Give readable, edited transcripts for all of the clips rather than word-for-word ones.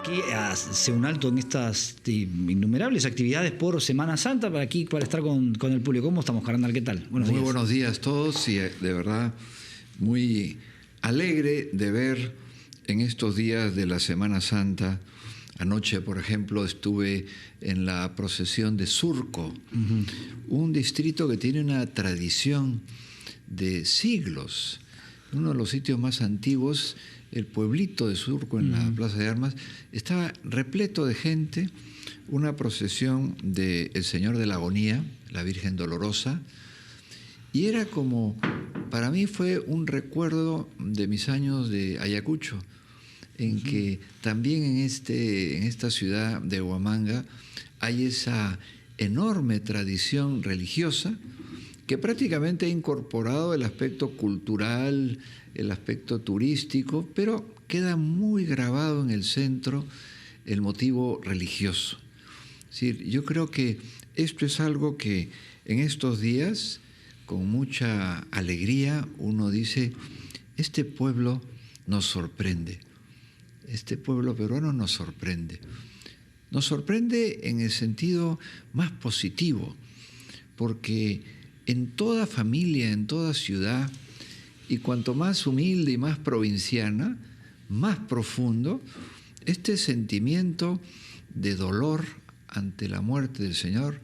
que hace un alto en estas innumerables actividades por Semana Santa para estar con el público. ¿Cómo estamos, carnal? ¿Qué tal? Muy buenos días a todos y de verdad muy alegre de ver en estos días de la Semana Santa. Anoche, por ejemplo, estuve en la procesión de Surco, un distrito que tiene una tradición de siglos. Uno de los sitios más antiguos, el pueblito de Surco en la Plaza de Armas, estaba repleto de gente, una procesión del Señor de la Agonía, la Virgen Dolorosa, y era como, para mí fue un recuerdo de mis años de Ayacucho, en que también en esta ciudad de Huamanga hay esa enorme tradición religiosa que prácticamente ha incorporado el aspecto cultural, el aspecto turístico, pero queda muy grabado en el centro el motivo religioso. Es decir, yo creo que esto es algo que en estos días, con mucha alegría, uno dice, este pueblo nos sorprende, este pueblo peruano nos sorprende. Nos sorprende en el sentido más positivo, porque en toda familia, en toda ciudad, y cuanto más humilde y más provinciana, más profundo, este sentimiento de dolor ante la muerte del Señor,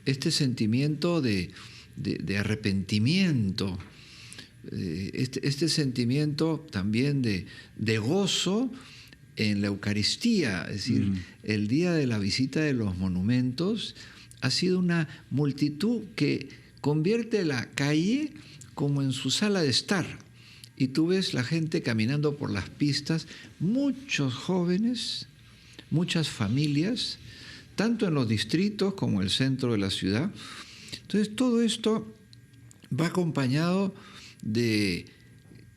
este sentimiento de arrepentimiento, este sentimiento también de gozo en la Eucaristía, es decir, el día de la visita de los monumentos ha sido una multitud que convierte la calle como en su sala de estar. Y tú ves la gente caminando por las pistas, muchos jóvenes, muchas familias, tanto en los distritos como en el centro de la ciudad. Entonces todo esto va acompañado de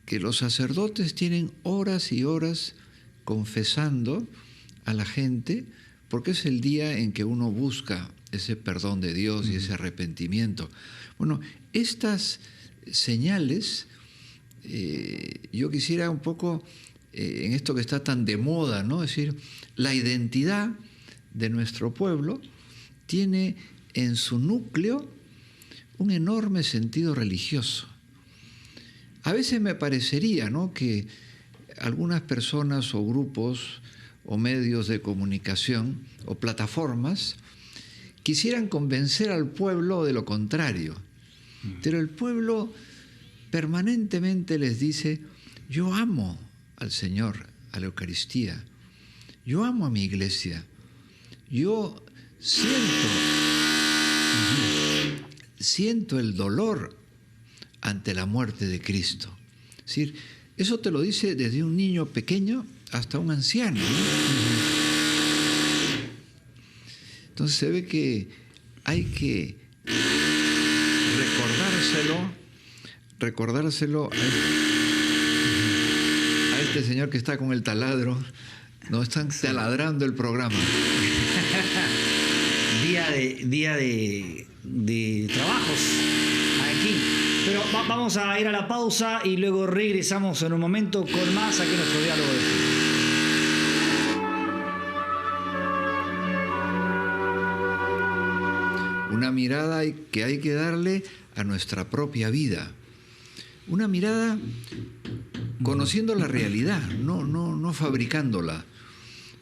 que los sacerdotes tienen horas y horas confesando a la gente, porque es el día en que uno busca ese perdón de Dios y ese arrepentimiento. Bueno, estas señales, yo quisiera un poco, en esto que está tan de moda, ¿no? Es decir, la identidad de nuestro pueblo tiene en su núcleo un enorme sentido religioso. A veces me parecería, ¿no?, que algunas personas o grupos o medios de comunicación o plataformas quisieran convencer al pueblo de lo contrario. Pero el pueblo permanentemente les dice, yo amo al Señor, a la Eucaristía, yo amo a mi iglesia, yo siento el dolor ante la muerte de Cristo. Es decir, eso te lo dice desde un niño pequeño hasta un anciano, ¿no? Entonces se ve que hay que recordárselo a este señor que está con el taladro. No están taladrando el programa. Día de trabajos aquí. Pero vamos a ir a la pausa y luego regresamos en un momento con más aquí en nuestro diálogo de fe. Una mirada que hay que darle a nuestra propia vida. Una mirada conociendo la realidad, no fabricándola.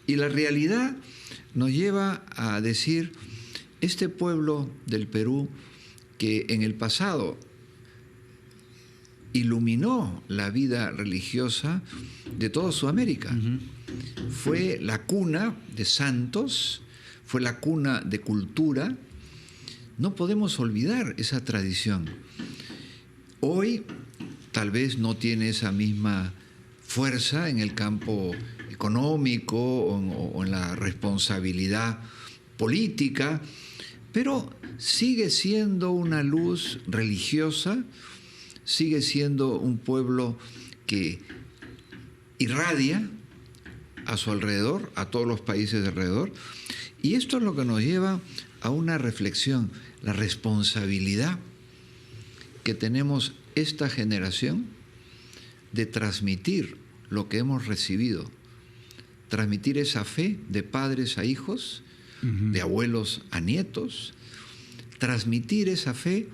Y la realidad nos lleva a decir, este pueblo del Perú que en el pasado iluminó la vida religiosa de toda Sudamérica. Fue la cuna de santos, fue la cuna de cultura. No podemos olvidar esa tradición. Hoy tal vez no tiene esa misma fuerza en el campo económico o en la responsabilidad política, pero sigue siendo una luz religiosa, sigue siendo un pueblo que irradia a su alrededor, a todos los países de alrededor, y esto es lo que nos lleva a una reflexión, la responsabilidad que tenemos esta generación de transmitir lo que hemos recibido transmitir esa fe de padres a hijos, de abuelos a nietos, transmitir esa fe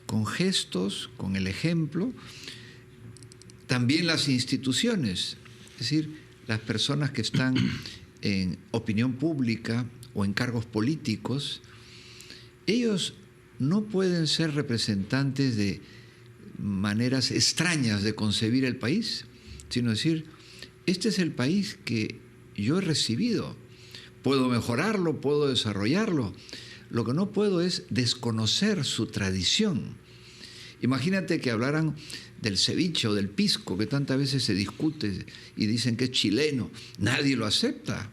con gestos, con el ejemplo. También las instituciones, es decir, las personas que están en opinión pública o en cargos políticos, ellos no pueden ser representantes de maneras extrañas de concebir el país, sino decir, este es el país que yo he recibido, puedo mejorarlo, puedo desarrollarlo, lo que no puedo es desconocer su tradición. Imagínate que hablaran del ceviche o del pisco, que tantas veces se discute y dicen que es chileno, nadie lo acepta.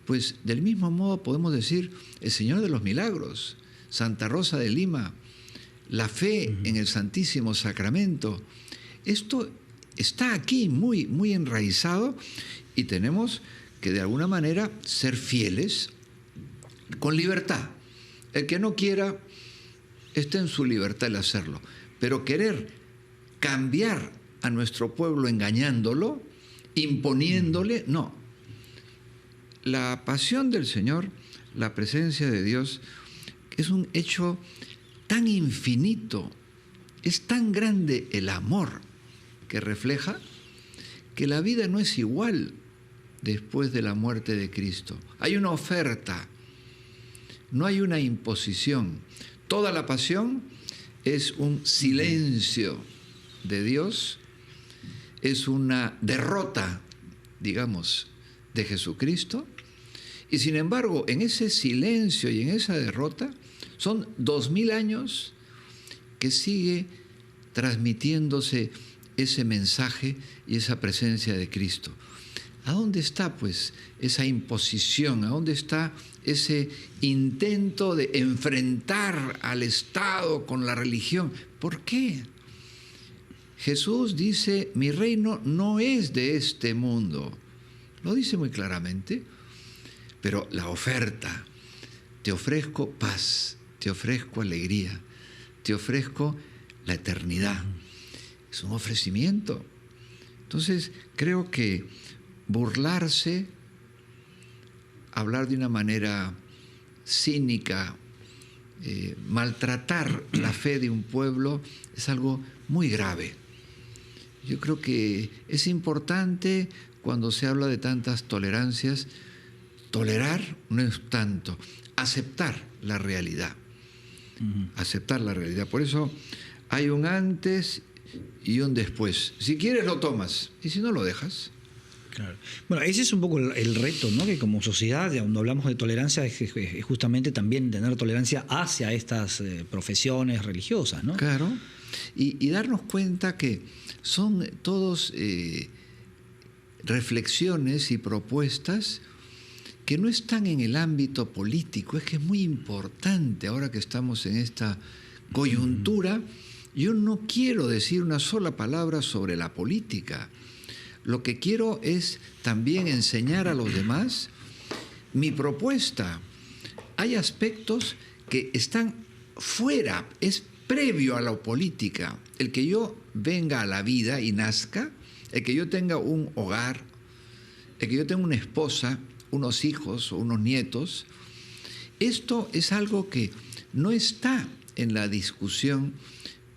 Pues del mismo modo podemos decir el Señor de los Milagros, Santa Rosa de Lima, la fe en el Santísimo Sacramento. Esto está aquí muy, muy enraizado y tenemos que de alguna manera ser fieles con libertad. El que no quiera, está en su libertad el hacerlo, pero querer cambiar a nuestro pueblo engañándolo, imponiéndole, no. La pasión del Señor, la presencia de Dios, es un hecho tan infinito, es tan grande el amor que refleja, que la vida no es igual después de la muerte de Cristo. Hay una oferta, no hay una imposición. Toda la pasión es un silencio de Dios, es una derrota, digamos, de Jesucristo, y sin embargo, en ese silencio y en esa derrota, son 2000 años que sigue transmitiéndose ese mensaje y esa presencia de Cristo. ¿A dónde está, pues, esa imposición? ¿A dónde está ese intento de enfrentar al Estado con la religión? ¿Por qué? Jesús dice, mi reino no es de este mundo. Lo dice muy claramente, pero la oferta, te ofrezco paz, te ofrezco alegría, te ofrezco la eternidad. Es un ofrecimiento. Entonces, creo que burlarse, hablar de una manera cínica, maltratar la fe de un pueblo es algo muy grave. Yo creo que es importante cuando se habla de tantas tolerancias, tolerar no es tanto, aceptar la realidad. Aceptar la realidad. Por eso hay un antes y un después. Si quieres lo tomas y si no lo dejas. Claro. Bueno, ese es un poco el reto, ¿no? Que como sociedad, cuando hablamos de tolerancia, es justamente también tener tolerancia hacia estas profesiones religiosas, ¿no? Claro. Y darnos cuenta que son todos reflexiones y propuestas que no están en el ámbito político. Es que es muy importante ahora que estamos en esta coyuntura. Yo no quiero decir una sola palabra sobre la política. Lo que quiero es también enseñar a los demás mi propuesta. Hay aspectos que están fuera, es previo a la política. El que yo venga a la vida y nazca, el que yo tenga un hogar, el que yo tenga una esposa, unos hijos o unos nietos, esto es algo que no está en la discusión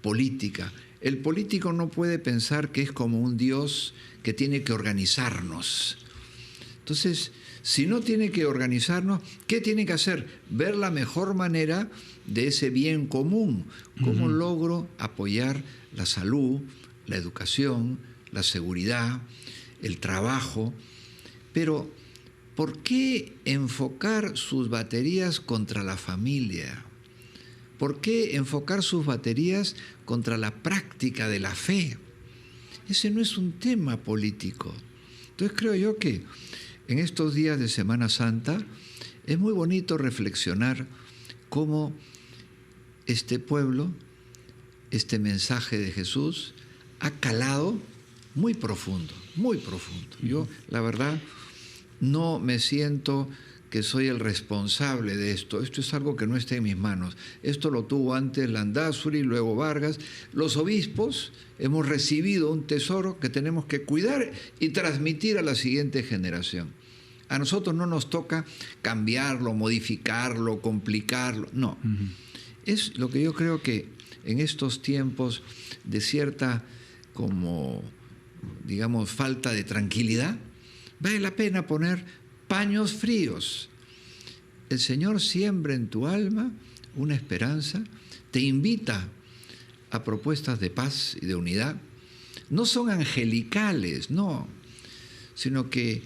política. El político no puede pensar que es como un Dios que tiene que organizarnos. Entonces, si no tiene que organizarnos, ¿qué tiene que hacer? Ver la mejor manera de ese bien común. ¿Cómo logro apoyar la salud, la educación, la seguridad, el trabajo? Pero, ¿por qué enfocar sus baterías contra la familia? ¿Por qué enfocar sus baterías contra la práctica de la fe? Ese no es un tema político. Entonces creo yo que en estos días de Semana Santa es muy bonito reflexionar cómo este pueblo, este mensaje de Jesús, ha calado muy profundo, muy profundo. Yo, la verdad, no me siento que soy el responsable de esto. Esto es algo que no está en mis manos. Esto lo tuvo antes Landázuri, luego Vargas. Los obispos hemos recibido un tesoro que tenemos que cuidar y transmitir a la siguiente generación. A nosotros no nos toca cambiarlo, modificarlo, complicarlo, no. Es lo que yo creo que en estos tiempos de cierta, como, digamos, falta de tranquilidad, vale la pena poner paños fríos. El Señor siembra en tu alma una esperanza, te invita a propuestas de paz y de unidad. No son angelicales, no, sino que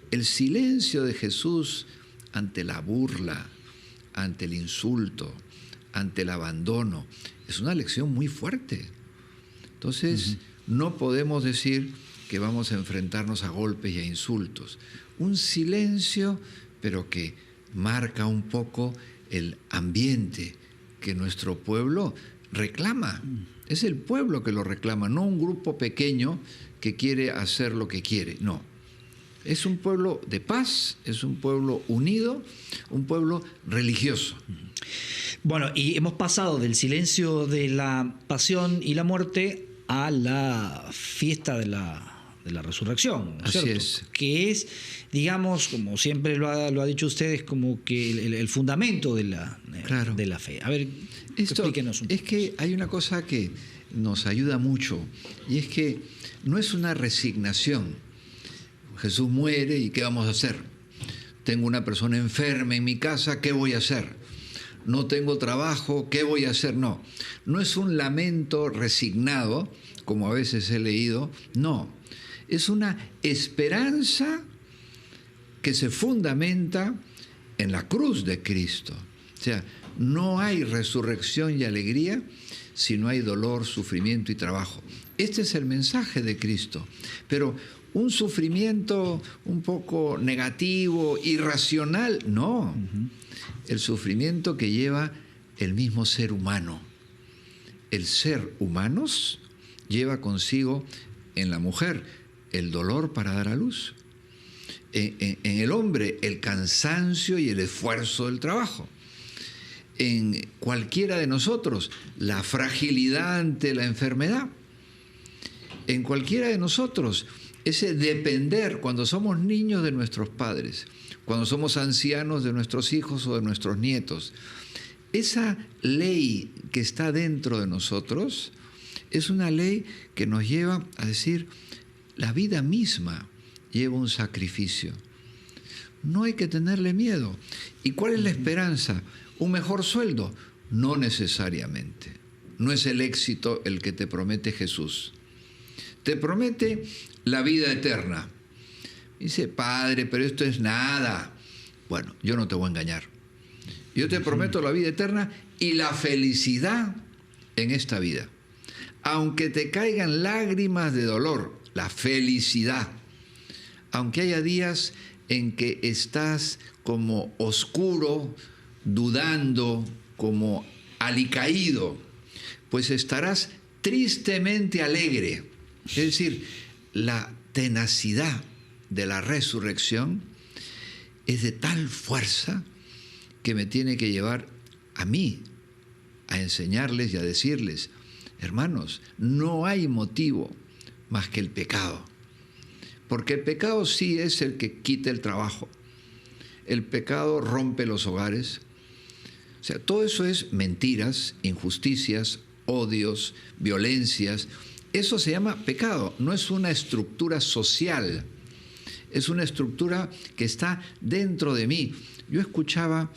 el silencio de Jesús ante la burla, ante el insulto, ante el abandono, es una lección muy fuerte. Entonces, no podemos decir que vamos a enfrentarnos a golpes y a insultos. Un silencio, pero que marca un poco el ambiente que nuestro pueblo reclama. Es el pueblo que lo reclama, no un grupo pequeño que quiere hacer lo que quiere, no. Es un pueblo de paz, es un pueblo unido, un pueblo religioso. Bueno, y hemos pasado del silencio de la pasión y la muerte a la fiesta de la resurrección, ¿no es cierto? Así es. Que es, digamos, como siempre lo ha dicho usted, es como que el fundamento de la fe. A ver, explíquenos un poco. Es que hay una cosa que nos ayuda mucho, y es que no es una resignación. Jesús muere y ¿qué vamos a hacer? Tengo una persona enferma en mi casa, ¿qué voy a hacer? No tengo trabajo, ¿qué voy a hacer? No, no es un lamento resignado, como a veces he leído, no. Es una esperanza que se fundamenta en la cruz de Cristo. O sea, no hay resurrección y alegría si no hay dolor, sufrimiento y trabajo. Este es el mensaje de Cristo. Pero un sufrimiento un poco negativo, irracional, no. El sufrimiento que lleva el mismo ser humano. El ser humanos lleva consigo en la mujer el dolor para dar a luz. En el hombre el cansancio y el esfuerzo del trabajo. En cualquiera de nosotros la fragilidad ante la enfermedad. En cualquiera de nosotros ese depender cuando somos niños de nuestros padres, cuando somos ancianos de nuestros hijos o de nuestros nietos. Esa ley que está dentro de nosotros es una ley que nos lleva a decir, la vida misma lleva un sacrificio. No hay que tenerle miedo. ¿Y cuál es la esperanza? ¿Un mejor sueldo? No necesariamente. No es el éxito el que te promete Jesús. Te promete la vida eterna. Dice, Padre, pero esto es nada. Bueno, yo no te voy a engañar. Yo te prometo la vida eterna y la felicidad en esta vida. Aunque te caigan lágrimas de dolor, la felicidad. Aunque haya días en que estás como oscuro, dudando, como alicaído, pues estarás tristemente alegre. Es decir, la tenacidad de la resurrección es de tal fuerza que me tiene que llevar a mí a enseñarles y a decirles, hermanos, no hay motivo más que el pecado. Porque el pecado sí es el que quita el trabajo. El pecado rompe los hogares. O sea, todo eso es mentiras, injusticias, odios, violencias. Eso se llama pecado, no es una estructura social. Es una estructura que está dentro de mí. Yo escuchaba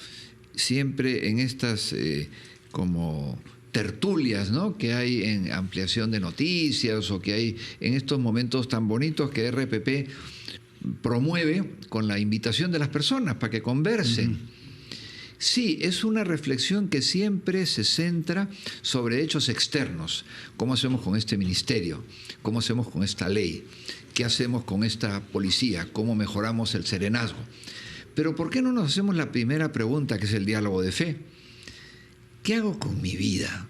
siempre en estas como tertulias, ¿no?, que hay en ampliación de noticias o que hay en estos momentos tan bonitos que RPP promueve con la invitación de las personas para que conversen. Sí, es una reflexión que siempre se centra sobre hechos externos. ¿Cómo hacemos con este ministerio? ¿Cómo hacemos con esta ley? ¿Qué hacemos con esta policía? ¿Cómo mejoramos el serenazgo? Pero ¿por qué no nos hacemos la primera pregunta, que es el diálogo de fe? ¿Qué hago con mi vida?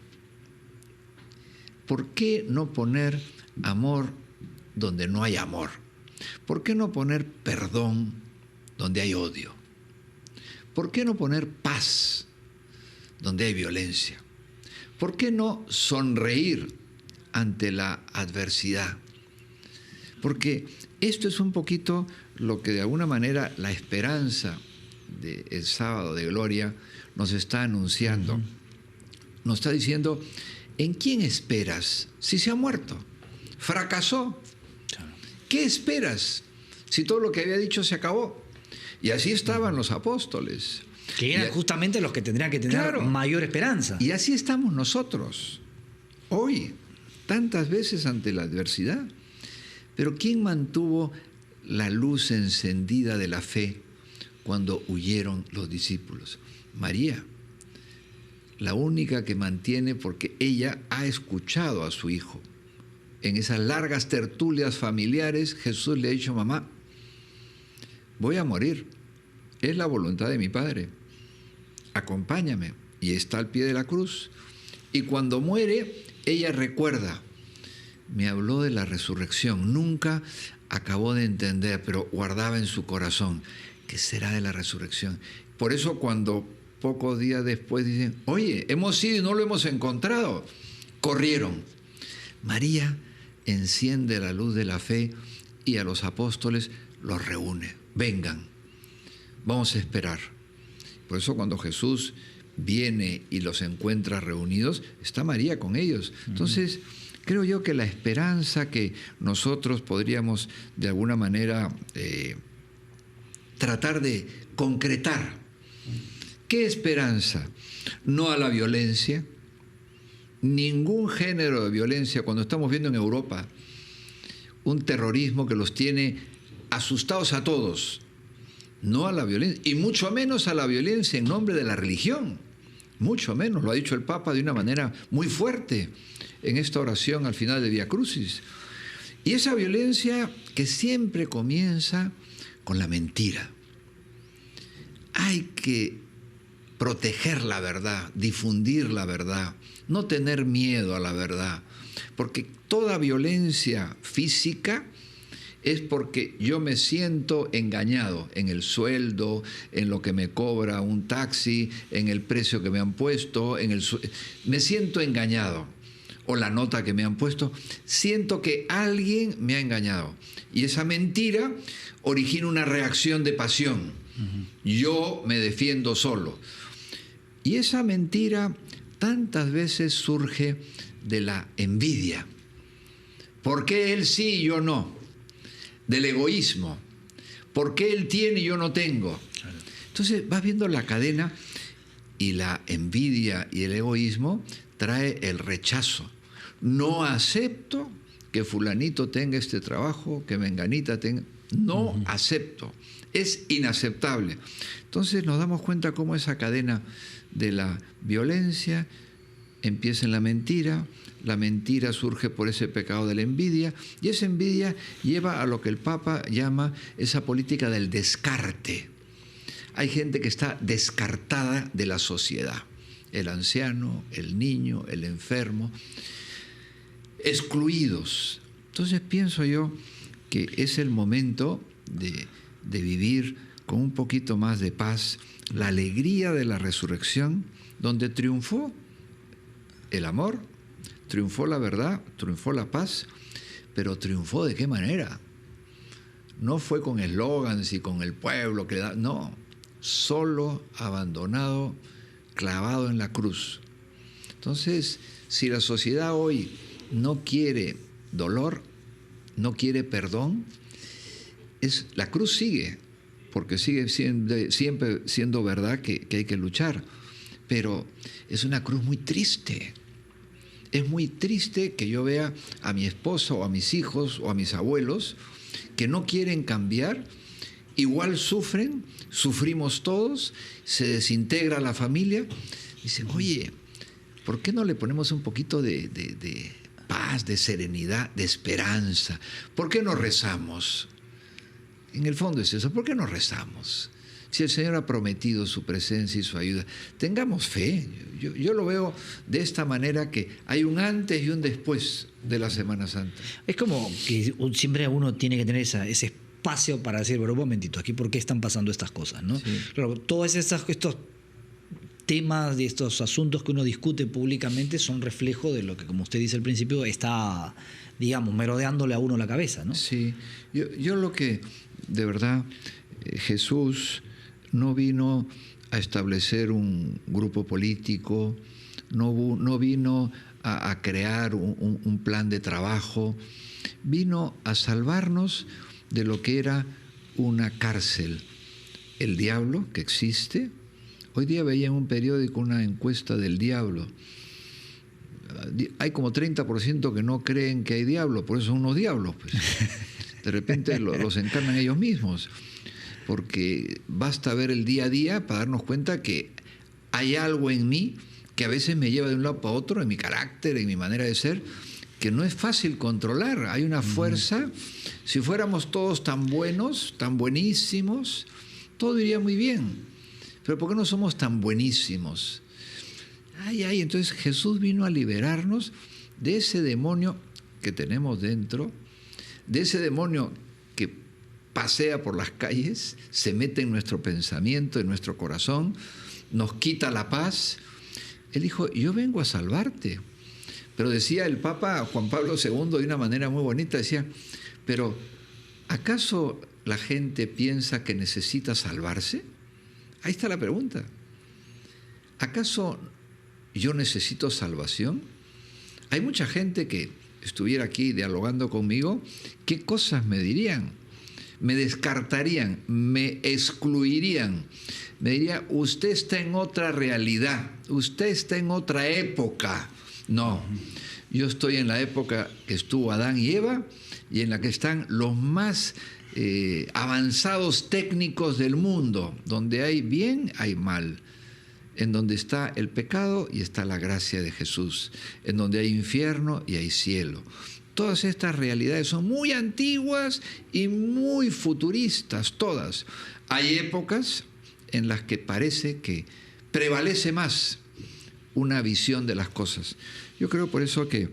¿Por qué no poner amor donde no hay amor? ¿Por qué no poner perdón donde hay odio? ¿Por qué no poner paz donde hay violencia? ¿Por qué no sonreír ante la adversidad? Porque esto es un poquito lo que de alguna manera la esperanza del sábado de gloria nos está anunciando. Nos está diciendo, ¿en quién esperas si se ha muerto? Fracasó. ¿Qué esperas si todo lo que había dicho se acabó? Y así estaban los apóstoles. Que eran justamente los que tendrían que tener mayor esperanza. Y así estamos nosotros, hoy, tantas veces ante la adversidad. Pero ¿quién mantuvo la luz encendida de la fe cuando huyeron los discípulos? María, la única que mantiene, porque ella ha escuchado a su hijo. En esas largas tertulias familiares, Jesús le ha dicho, mamá, voy a morir, es la voluntad de mi Padre, acompáñame. Y está al pie de la cruz. Y cuando muere, ella recuerda, me habló de la resurrección, nunca acabó de entender, pero guardaba en su corazón, ¿qué será de la resurrección? Por eso cuando pocos días después dicen, oye, hemos ido y no lo hemos encontrado, corrieron. María enciende la luz de la fe y a los apóstoles los reúne. Vengan, vamos a esperar. Por eso cuando Jesús viene y los encuentra reunidos, está María con ellos. Entonces, creo yo que la esperanza que nosotros podríamos de alguna manera tratar de concretar. ¿Qué esperanza? No a la violencia, ningún género de violencia. Cuando estamos viendo en Europa un terrorismo que los tiene asustados a todos, no a la violencia, y mucho menos a la violencia en nombre de la religión, mucho menos, lo ha dicho el Papa de una manera muy fuerte en esta oración al final de Vía Crucis. Y esa violencia que siempre comienza con la mentira. Hay que proteger la verdad, difundir la verdad, no tener miedo a la verdad, porque toda violencia física es porque yo me siento engañado en el sueldo, en lo que me cobra un taxi, en el precio que me han puesto, me siento engañado. O la nota que me han puesto, siento que alguien me ha engañado. Y esa mentira origina una reacción de pasión. Yo me defiendo solo. Y esa mentira tantas veces surge de la envidia. ¿Por qué él sí y yo no? Del egoísmo. ¿Por qué él tiene y yo no tengo? Entonces vas viendo la cadena y la envidia y el egoísmo trae el rechazo. No acepto que fulanito tenga este trabajo, que menganita tenga. No acepto. Es inaceptable. Entonces nos damos cuenta cómo esa cadena de la violencia empieza en la mentira surge por ese pecado de la envidia, y esa envidia lleva a lo que el Papa llama esa política del descarte. Hay gente que está descartada de la sociedad, el anciano, el niño, el enfermo, excluidos. Entonces pienso yo que es el momento de vivir con un poquito más de paz, la alegría de la resurrección, donde triunfó el amor, triunfó la verdad, triunfó la paz, pero triunfó ¿de qué manera? No fue con eslogans y con el pueblo que da, no, solo, abandonado, clavado en la cruz. Entonces, si la sociedad hoy no quiere dolor, no quiere perdón, la cruz sigue, porque sigue siempre siendo verdad que hay que luchar, pero es una cruz muy triste. Es muy triste que yo vea a mi esposa o a mis hijos o a mis abuelos que no quieren cambiar, igual sufren, sufrimos todos, se desintegra la familia. Dicen, oye, ¿por qué no le ponemos un poquito de paz, de serenidad, de esperanza? ¿Por qué no rezamos? En el fondo es eso, ¿por qué no rezamos? Si el Señor ha prometido su presencia y su ayuda, tengamos fe. Yo lo veo de esta manera, que hay un antes y un después de la Semana Santa. Es como que siempre uno tiene que tener ese espacio para decir, pero un momentito, aquí por qué están pasando estas cosas, ¿no? Sí. Claro, todas estos temas, de estos asuntos que uno discute públicamente son reflejo de lo que, como usted dice al principio, está, digamos, merodeándole a uno la cabeza, ¿no? Sí, yo lo que, de verdad, Jesús no vino a establecer un grupo político, no vino a crear un plan de trabajo, vino a salvarnos de lo que era una cárcel. El diablo, que existe. Hoy día veía en un periódico una encuesta del diablo. Hay como 30% que no creen que hay diablo, por eso son unos diablos, pues. De repente los encarnan ellos mismos, porque basta ver el día a día para darnos cuenta que hay algo en mí que a veces me lleva de un lado para otro, en mi carácter, en mi manera de ser, que no es fácil controlar. Hay una fuerza. Si fuéramos todos tan buenos, tan buenísimos, todo iría muy bien. Pero ¿por qué no somos tan buenísimos? Entonces Jesús vino a liberarnos de ese demonio que tenemos dentro, de ese demonio que pasea por las calles, se mete en nuestro pensamiento, en nuestro corazón, nos quita la paz. Él dijo, yo vengo a salvarte. Pero decía el Papa Juan Pablo II de una manera muy bonita, decía, pero ¿acaso la gente piensa que necesita salvarse? Ahí está la pregunta. ¿Acaso yo necesito salvación? Hay mucha gente que estuviera aquí dialogando conmigo, ¿qué cosas me dirían? Me descartarían, me excluirían. Me diría, usted está en otra realidad, usted está en otra época. No, yo estoy en la época que estuvo Adán y Eva y en la que están los más avanzados técnicos del mundo, donde hay bien, hay mal, en donde está el pecado y está la gracia de Jesús, en donde hay infierno y hay cielo. Todas estas realidades son muy antiguas y muy futuristas, todas. Hay épocas en las que parece que prevalece más una visión de las cosas. Yo creo por eso que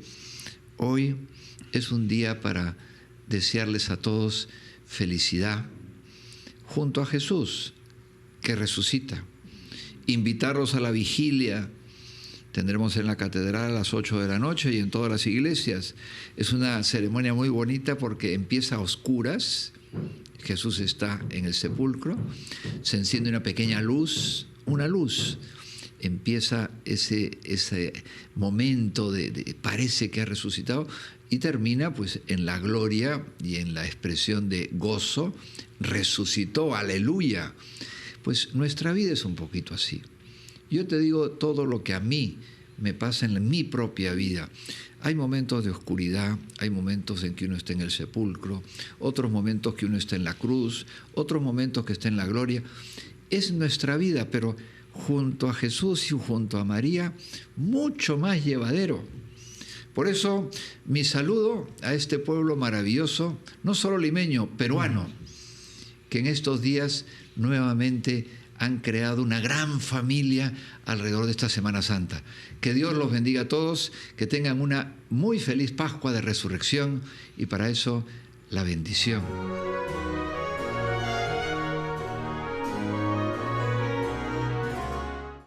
hoy es un día para desearles a todos felicidad junto a Jesús, que resucita. Invitarlos a la vigilia. Tendremos en la catedral a las 8 de la noche y en todas las iglesias. Es una ceremonia muy bonita porque empieza a oscuras. Jesús está en el sepulcro. Se enciende una pequeña luz, una luz. Empieza ese momento de parece que ha resucitado y termina pues en la gloria y en la expresión de gozo. Resucitó, aleluya. Pues nuestra vida es un poquito así. Yo te digo todo lo que a mí me pasa en mi propia vida. Hay momentos de oscuridad, hay momentos en que uno está en el sepulcro, otros momentos que uno está en la cruz, otros momentos que está en la gloria. Es nuestra vida, pero junto a Jesús y junto a María, mucho más llevadero. Por eso, mi saludo a este pueblo maravilloso, no solo limeño, peruano, que en estos días nuevamente han creado una gran familia alrededor de esta Semana Santa. Que Dios los bendiga a todos, que tengan una muy feliz Pascua de Resurrección y para eso la bendición.